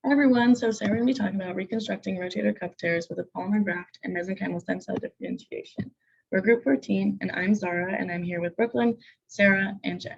Hi everyone, so today we're going to be talking about reconstructing rotator cuff tears with a polymer graft and mesenchymal stem cell differentiation. We're group 14 and I'm Zara and I'm here with Brooklyn, Sarah, and Jen.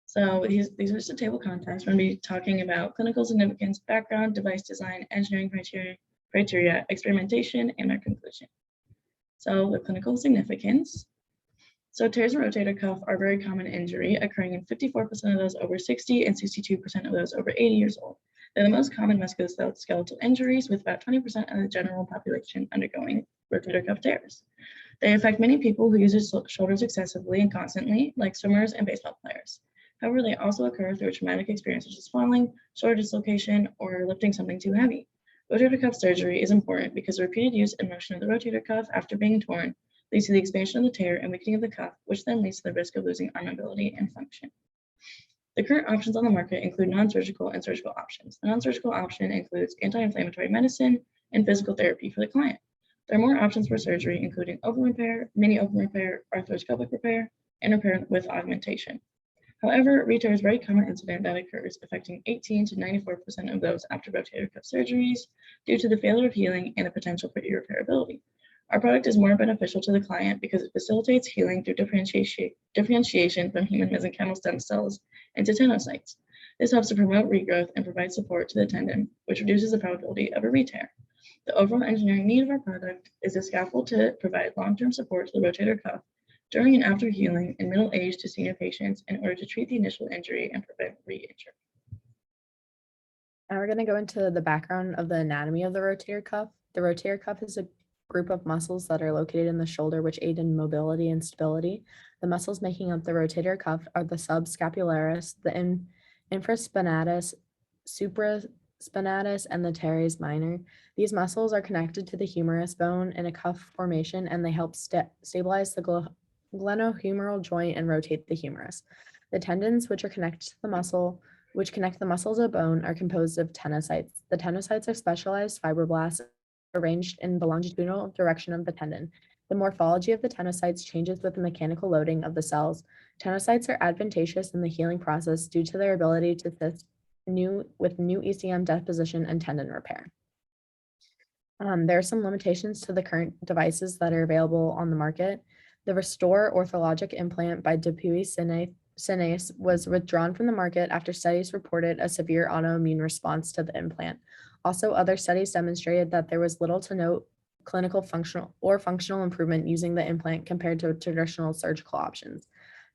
So these are just a table of contents. We're going to be talking about clinical significance, background, device design, engineering criteria, experimentation, and our conclusion. So the clinical significance. So tears in rotator cuff are a very common injury, occurring in 54% of those over 60 and 62% of those over 80 years old. They're the most common musculoskeletal injuries, with about 20% of the general population undergoing rotator cuff tears. They affect many people who use their shoulders excessively and constantly, like swimmers and baseball players. However, they also occur through a traumatic experience such as falling, shoulder dislocation, or lifting something too heavy. Rotator cuff surgery is important because the repeated use and motion of the rotator cuff after being torn leads to the expansion of the tear and weakening of the cuff, which then leads to the risk of losing arm mobility and function. The current options on the market include non-surgical and surgical options. The non-surgical option includes anti-inflammatory medicine and physical therapy for the client. There are more options for surgery, including open repair, mini open repair, arthroscopic repair, and repair with augmentation. However, re-tear is a very common incident that occurs, affecting 18 to 94% of those after rotator cuff surgeries due to the failure of healing and the potential for irreparability. Our product is more beneficial to the client because it facilitates healing through differentiation from human mesenchymal stem cells into tenocytes. This helps to promote regrowth and provide support to the tendon, which reduces the probability of a re-tear. The overall engineering need of our product is a scaffold to provide long-term support to the rotator cuff during and after healing in middle-aged to senior patients in order to treat the initial injury and prevent re-injury. Now we're going to go into the background of the anatomy of the rotator cuff. The rotator cuff is a group of muscles that are located in the shoulder which aid in mobility and stability. The muscles making up the rotator cuff are the subscapularis, the infraspinatus, supraspinatus, and the teres minor. These muscles are connected to the humerus bone in a cuff formation, and they help stabilize the glenohumeral joint and rotate the humerus. The tendons which connect the muscles of bone are composed of tenocytes. The tenocytes are specialized fibroblasts arranged in the longitudinal direction of the tendon. The morphology of the tenocytes changes with the mechanical loading of the cells. Tenocytes are advantageous in the healing process due to their ability to assist with new ECM deposition and tendon repair. There are some limitations to the current devices that are available on the market. The Restore orthologic implant by Sinase was withdrawn from the market after studies reported a severe autoimmune response to the implant. Also, other studies demonstrated that there was little to no clinical functional improvement using the implant compared to traditional surgical options.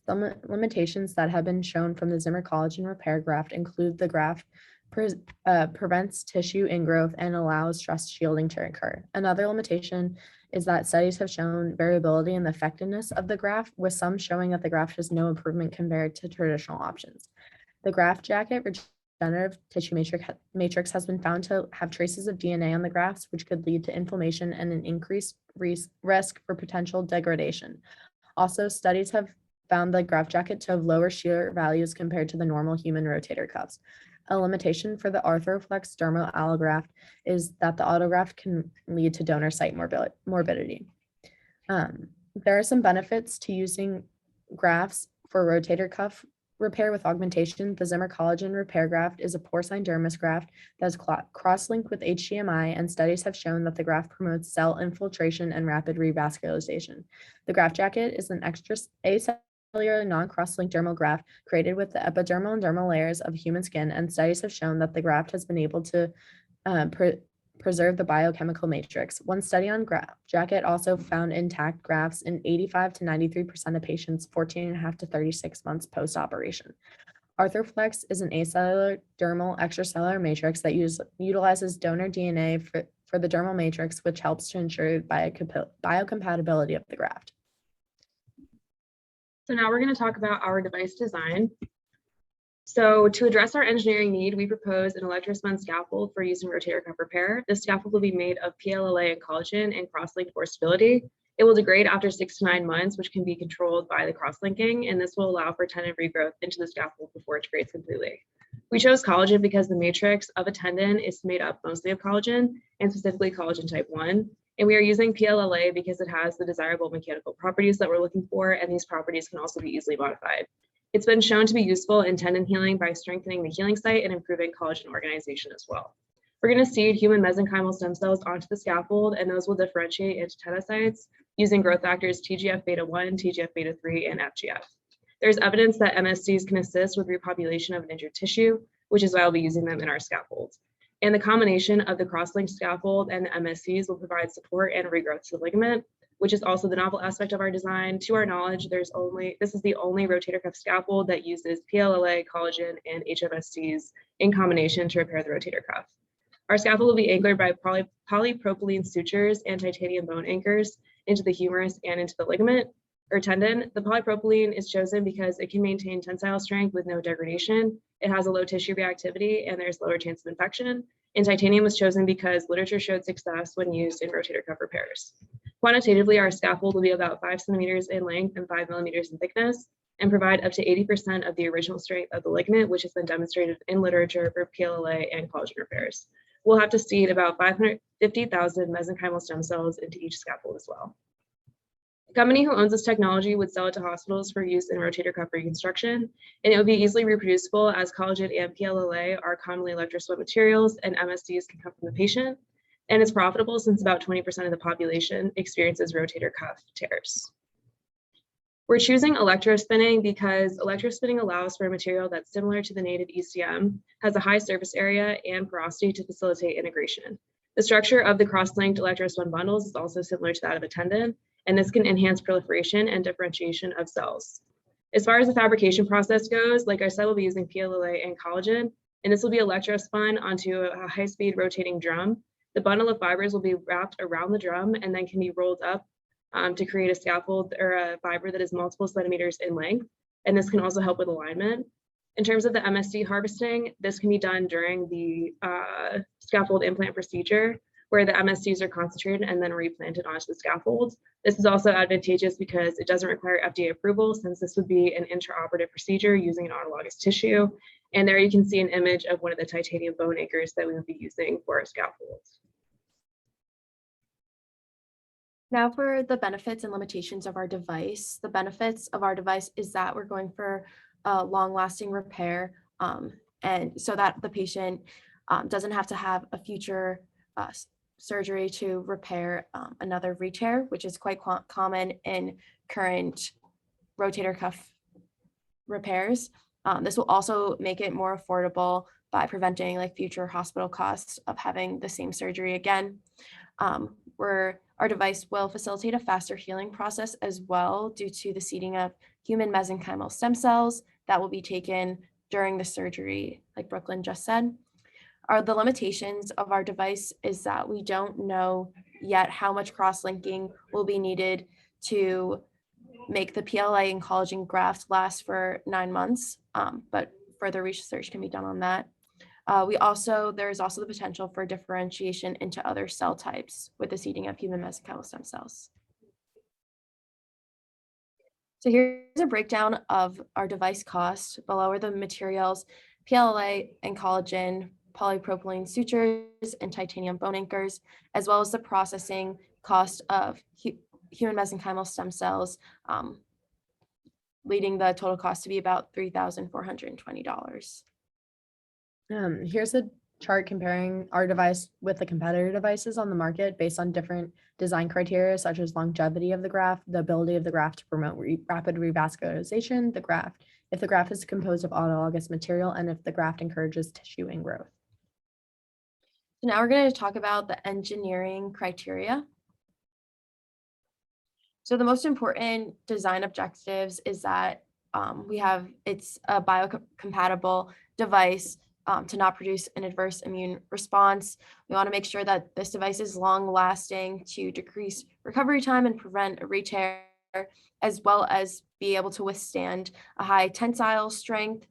Some limitations that have been shown from the Zimmer collagen repair graft include the graft prevents tissue ingrowth and allows stress shielding to occur. Another limitation is that studies have shown variability in the effectiveness of the graft, with some showing that the graft has no improvement compared to traditional options. The graft jacket regenerative tissue matrix has been found to have traces of DNA on the grafts, which could lead to inflammation and an increased risk for potential degradation. Also, studies have found the graft jacket to have lower shear values compared to the normal human rotator cuffs. A limitation for the Arthroflex dermal allograft is that the autograft can lead to donor site morbidity. There are some benefits to using grafts for rotator cuff repair with augmentation. The Zimmer collagen repair graft is a porcine dermis graft that is cross-linked with HDMI, and studies have shown that the graft promotes cell infiltration and rapid revascularization. The graft jacket is an acellular non-cross-linked dermal graft created with the epidermal and dermal layers of human skin, and studies have shown that the graft has been able to preserve the biochemical matrix. One study on graft jacket also found intact grafts in 85 to 93% of patients 14.5 to 36 months post-operation. Arthroflex is an acellular dermal extracellular matrix that utilizes donor DNA for the dermal matrix, which helps to ensure biocompatibility of the graft. So now we're going to talk about our device design. So to address our engineering need, we propose an electrospun scaffold for use in rotator cuff repair. This scaffold will be made of PLLA and collagen and cross-linked for stability. It will degrade after 6 to 9 months, which can be controlled by the cross-linking, and this will allow for tendon regrowth into the scaffold before it degrades completely. We chose collagen because the matrix of a tendon is made up mostly of collagen, and specifically collagen type 1. And we are using PLLA because it has the desirable mechanical properties that we're looking for, and these properties can also be easily modified. It's been shown to be useful in tendon healing by strengthening the healing site and improving collagen organization as well. We're going to seed human mesenchymal stem cells onto the scaffold, and those will differentiate into tenocytes using growth factors TGF-beta1, TGF-beta3, and FGF. There's evidence that MSCs can assist with repopulation of an injured tissue, which is why I'll be using them in our scaffold. And the combination of the cross-linked scaffold and the MSCs will provide support and regrowth to the ligament, which is also the novel aspect of our design. To our knowledge, this is the only rotator cuff scaffold that uses PLLA, collagen, and HMSCs in combination to repair the rotator cuff. Our scaffold will be anchored by polypropylene sutures and titanium bone anchors into the humerus and into the ligament or tendon. The polypropylene is chosen because it can maintain tensile strength with no degradation. It has a low tissue reactivity and there's lower chance of infection. And titanium was chosen because literature showed success when used in rotator cuff repairs. Quantitatively, our scaffold will be about 5 centimeters in length and 5 millimeters in thickness and provide up to 80% of the original strength of the ligament, which has been demonstrated in literature for PLLA and collagen repairs. We'll have to seed about 550,000 mesenchymal stem cells into each scaffold as well. The company who owns this technology would sell it to hospitals for use in rotator cuff reconstruction, and it would be easily reproducible as collagen and PLLA are commonly electroswell materials and MSCs can come from the patient. And it's profitable since about 20% of the population experiences rotator cuff tears. We're choosing electrospinning because electrospinning allows for a material that's similar to the native ECM, has a high surface area and porosity to facilitate integration. The structure of the cross-linked electrospun bundles is also similar to that of a tendon, and this can enhance proliferation and differentiation of cells. As far as the fabrication process goes, like I said, we'll be using PLLA and collagen, and this will be electrospun onto a high-speed rotating drum. The bundle of fibers will be wrapped around the drum and then can be rolled up to create a scaffold or a fiber that is multiple centimeters in length. And this can also help with alignment. In terms of the MSC harvesting, this can be done during the scaffold implant procedure where the MSCs are concentrated and then replanted onto the scaffold. This is also advantageous because it doesn't require FDA approval since this would be an intraoperative procedure using an autologous tissue. And there you can see an image of one of the titanium bone anchors that we would be using for our scaffold. Now for the benefits and limitations of our device. The benefits of our device is that we're going for a long-lasting repair, and so that the patient doesn't have to have a future surgery to repair another re-tear, which is quite common in current rotator cuff repairs. This will also make it more affordable by preventing like future hospital costs of having the same surgery again. Our device will facilitate a faster healing process as well due to the seeding of human mesenchymal stem cells that will be taken during the surgery, like Brooklyn just said. The limitations of our device is that we don't know yet how much cross-linking will be needed to make the PLA and collagen graft last for 9 months, but further research can be done on that. There's also the potential for differentiation into other cell types with the seeding of human mesenchymal stem cells. So here's a breakdown of our device cost. Below are the materials, PLA and collagen, polypropylene sutures, and titanium bone anchors, as well as the processing cost of human mesenchymal stem cells, leading the total cost to be about $3,420. Here's a chart comparing our device with the competitor devices on the market based on different design criteria, such as longevity of the graft, the ability of the graft to promote rapid revascularization, if the graft is composed of autologous material, and if the graft encourages tissue ingrowth. So now we're going to talk about the engineering criteria. So the most important design objectives is that it's a biocompatible device to not produce an adverse immune response. We want to make sure that this device is long lasting to decrease recovery time and prevent a re-tear, as well as be able to withstand a high tensile strength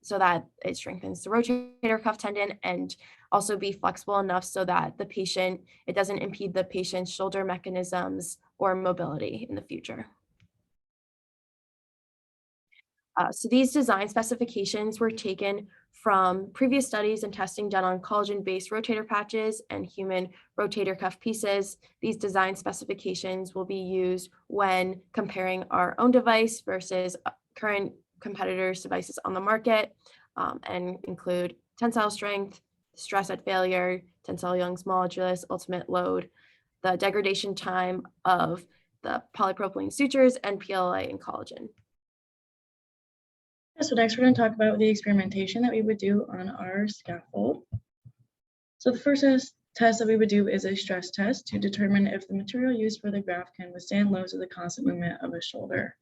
so that it strengthens the rotator cuff tendon, and also be flexible enough so that it doesn't impede the patient's shoulder mechanisms or mobility in the future. So these design specifications were taken from previous studies and testing done on collagen-based rotator patches and human rotator cuff pieces. These design specifications will be used when comparing our own device versus current competitors' devices on the market, and include tensile strength, stress at failure, tensile Young's modulus, ultimate load, the degradation time of the polypropylene sutures, and PLA and collagen. So next we're going to talk about the experimentation that we would do on our scaffold. So the first test that we would do is a stress test to determine if the material used for the graft can withstand loads of the constant movement of a shoulder.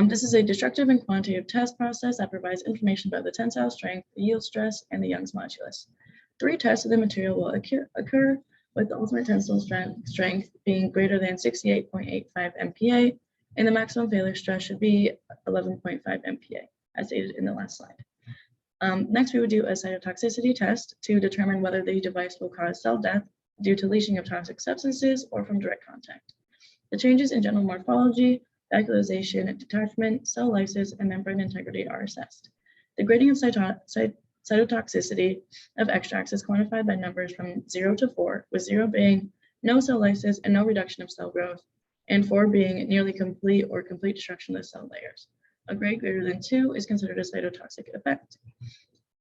This is a destructive and quantitative test process that provides information about the tensile strength, the yield stress, and the Young's modulus. 3 tests of the material will occur with the ultimate tensile strength being greater than 68.85 MPa, and the maximum failure stress should be 11.5 MPa, as stated in the last slide. Next, we would do a cytotoxicity test to determine whether the device will cause cell death due to leaching of toxic substances or from direct contact. The changes in general morphology, vascularization, detachment, cell lysis, and membrane integrity are assessed. The grading of cytotoxicity of extracts is quantified by numbers from 0 to 4, with 0 being no cell lysis and no reduction of cell growth, and 4 being nearly complete or complete destruction of the cell layers. A grade greater than 2 is considered a cytotoxic effect.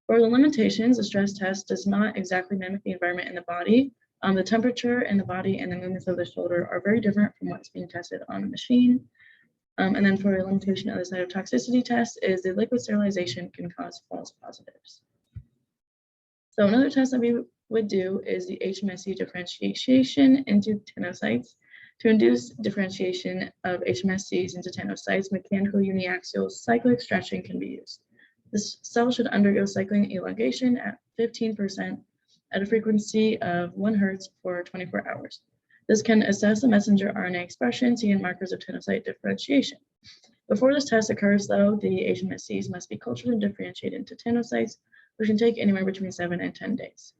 For the limitations, the stress test does not exactly mimic the environment in the body. The temperature in the body and the movements of the shoulder are very different from what's being tested on a machine. And then for a limitation of the cytotoxicity test is the liquid sterilization can cause false positives. So another test that we would do is the HMSC differentiation into tenocytes. To induce differentiation of HMSCs into tenocytes, mechanical uniaxial cyclic stretching can be used. This cell should undergo cycling elongation at 15% at a frequency of 1 Hz for 24 hours. This can assess the messenger RNA expression, see in markers of tenocyte differentiation. Before this test occurs, though, the HMSCs must be cultured and differentiated into tenocytes, which can take anywhere between 7 and 10 days.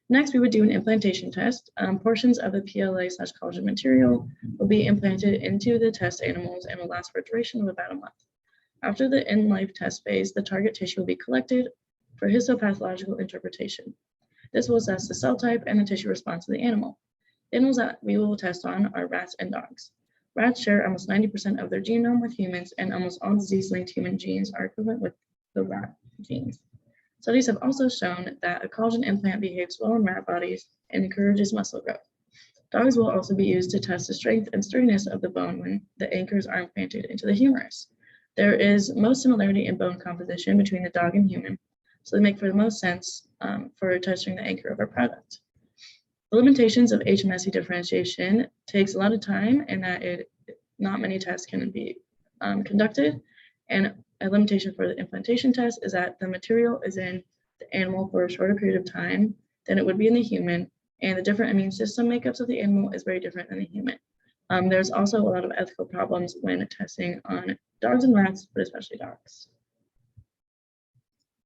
Next, we would do an implantation test. Portions of the PLA/collagen material will be implanted into the test animals and will last for a duration of about a month. After the in-life test phase, the target tissue will be collected for histopathological interpretation. This will assess the cell type and the tissue response of the animal. The animals that we will test on are rats and dogs. Rats share almost 90% of their genome with humans, and almost all disease-linked human genes are equivalent with the rat genes. Studies have also shown that a collagen implant behaves well in rat bodies and encourages muscle growth. Dogs will also be used to test the strength and sturdiness of the bone when the anchors are implanted into the humerus. There is most similarity in bone composition between the dog and human, so they make for the most sense for testing the anchor of our product. The limitations of HMSC differentiation takes a lot of time, and that not many tests can be conducted. And a limitation for the implantation test is that the material is in the animal for a shorter period of time than it would be in the human, and the different immune system makeups of the animal is very different than the human. There's also a lot of ethical problems when testing on dogs and rats, but especially dogs.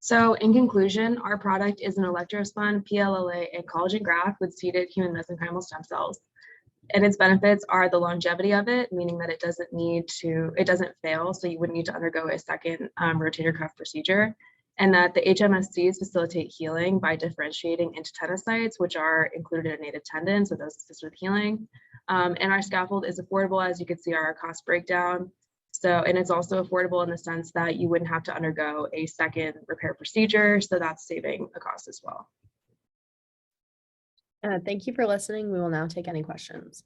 So in conclusion, our product is an electrospun PLLA and collagen graft with seeded human mesenchymal stem cells. And its benefits are the longevity of it, meaning that it doesn't fail, so you wouldn't need to undergo a second rotator cuff procedure, and that the HMSCs facilitate healing by differentiating into tenocytes, which are included in native tendons, so those assist with healing. And our scaffold is affordable, as you can see our cost breakdown. And it's also affordable in the sense that you wouldn't have to undergo a second repair procedure, so that's saving a cost as well. Thank you for listening. We will now take any questions.